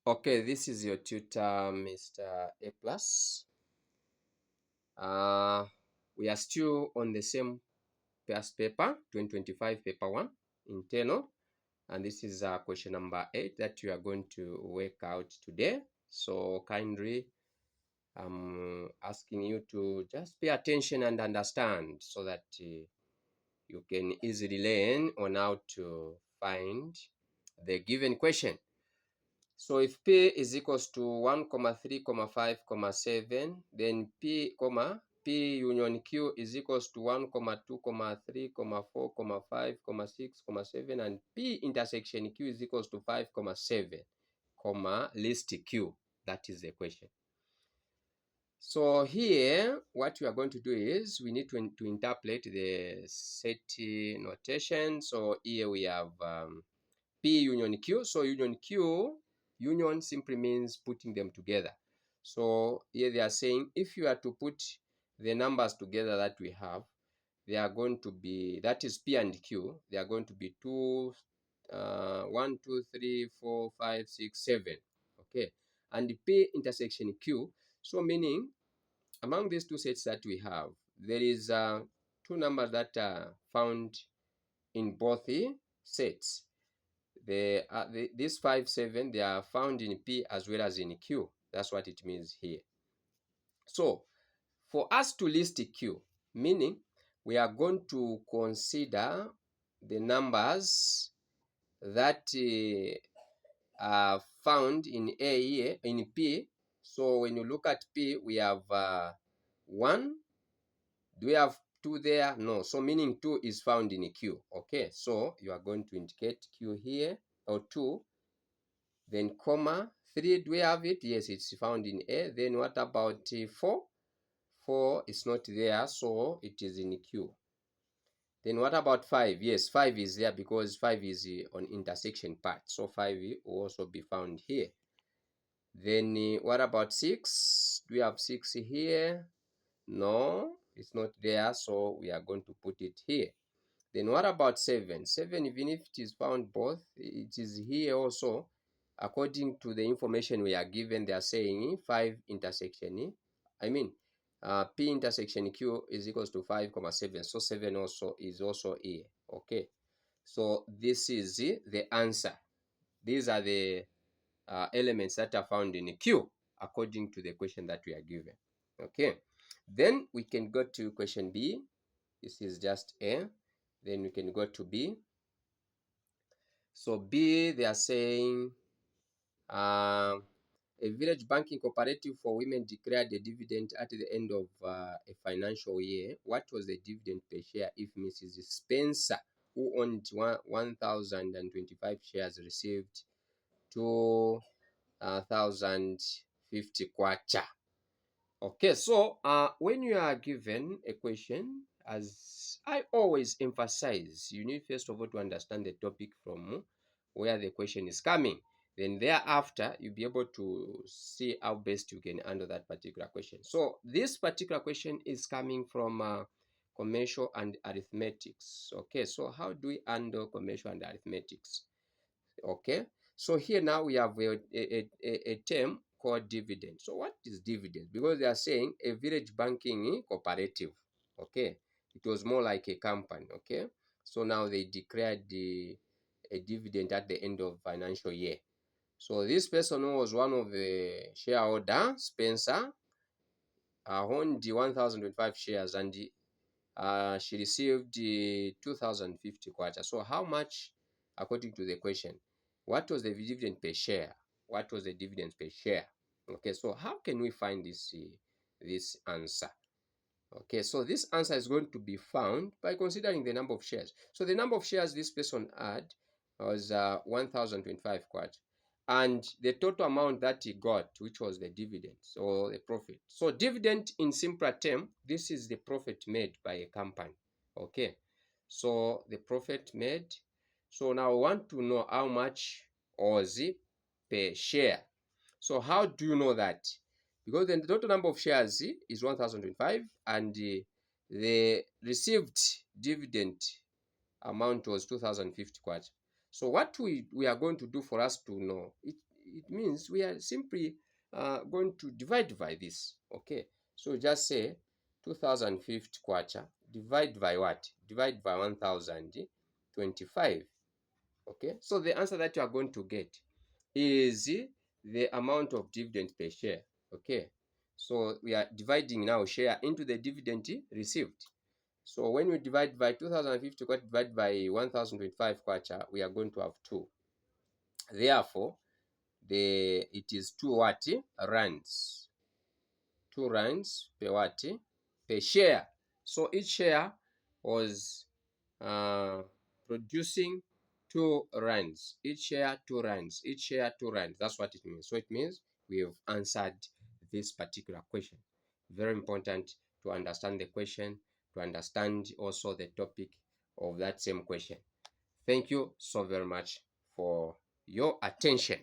Okay, this is your tutor, Mr. A plus. We are still on the same past paper, 2025 paper 1, internal, and this is question number 8 that you are going to work out today. So kindly I'm asking you to just pay attention and understand so that you can easily learn on how to find the given question. So if P is equals to 1, 3, 5, 7, then P union Q is equals to 1, 2, 3, 4, 5, 6, 7, and P intersection Q is equals to 5, 7, list Q. That is the question. So here, what we are going to do is we need to interpret the set notation. So here we have P union Q. So union simply means putting them together. So here they are saying if you are to put the numbers together that we have, they are going to be, that is P and Q, they are going to be 1, 2, 3, 4, 5, 6, 7. Okay, and P intersection Q, so meaning among these two sets that we have, there is two numbers that are found in both the sets. These 5, 7, they are found in P as well as in Q. That's what it means here. So for us to list Q, meaning we are going to consider the numbers that are found in A here, in P. So when you look at P, we have 1. Do we have 2 there? No. So meaning 2 is found in Q. Okay, so you are going to indicate Q here, or 2. Then comma 3, do we have it? Yes, it's found in A. Then what about 4? 4 is not there, so it is in Q. Then what about 5? Yes, 5 is there because 5 is on intersection part, so 5 will also be found here. Then what about 6? Do we have 6 here? No, it's not there, so we are going to put it here. Then what about 7? 7, even if it is found both, it is here also. According to the information we are given, they are saying 5 intersection, P intersection Q is equals to 5, 7. So 7 also is also here. Okay, so this is the answer. These are the elements that are found in Q according to the question that we are given. Okay, then we can go to question B. This is just A. Then we can go to B. So B, they are saying a village banking cooperative for women declared a dividend at the end of a financial year. What was the dividend per share if Mrs. Spencer, who owned 1,025 shares, received 2,050 kwacha? Okay, so when you are given a question, as I always emphasize, you need first of all to understand the topic from where the question is coming. Then thereafter, you'll be able to see how best you can handle that particular question. So this particular question is coming from commercial and arithmetics. Okay, so how do we handle commercial and arithmetics? Okay, so here now we have a term called dividend. So what is dividend? Because they are saying a village banking cooperative. Okay, it was more like a company. Okay, so now they declared a dividend at the end of financial year. So this person who was one of the shareholder, Spencer, owned 1,005 shares, and she received 2,050 kwacha. So how much, according to the question, what was the dividend per share? What was the dividend per share? Okay, so how can we find this answer? Okay, so this answer is going to be found by considering the number of shares. So the number of shares this person had was 1,025 kwacha, and the total amount that he got, which was the dividend or the profit. So dividend, in simpler term, this is the profit made by a company. Okay, so the profit made. So now I want to know how much was it per share. So how do you know that? Because then the total number of shares is 1,005, and the received dividend amount was 2,050 kwacha. So what we are going to do for us to know, it means we are simply going to divide by this. Okay, so just say 2050 kwacha divide by what? Divide by 1025. Okay, so the answer that you are going to get is the amount of dividend per share. Okay, so we are dividing now share into the dividend received. So when we divide by 2050 kwacha divide by 1025 kwacha, we are going to have 2. Therefore, it is 2 what? Rands. 2 rands per what? Per share. So each share was producing 2 rands. Each share 2 rands. Each share 2 rands. That's what it means. So it means we have answered this particular question. Very important to understand the question, to understand also the topic of that same question. Thank you so very much for your attention.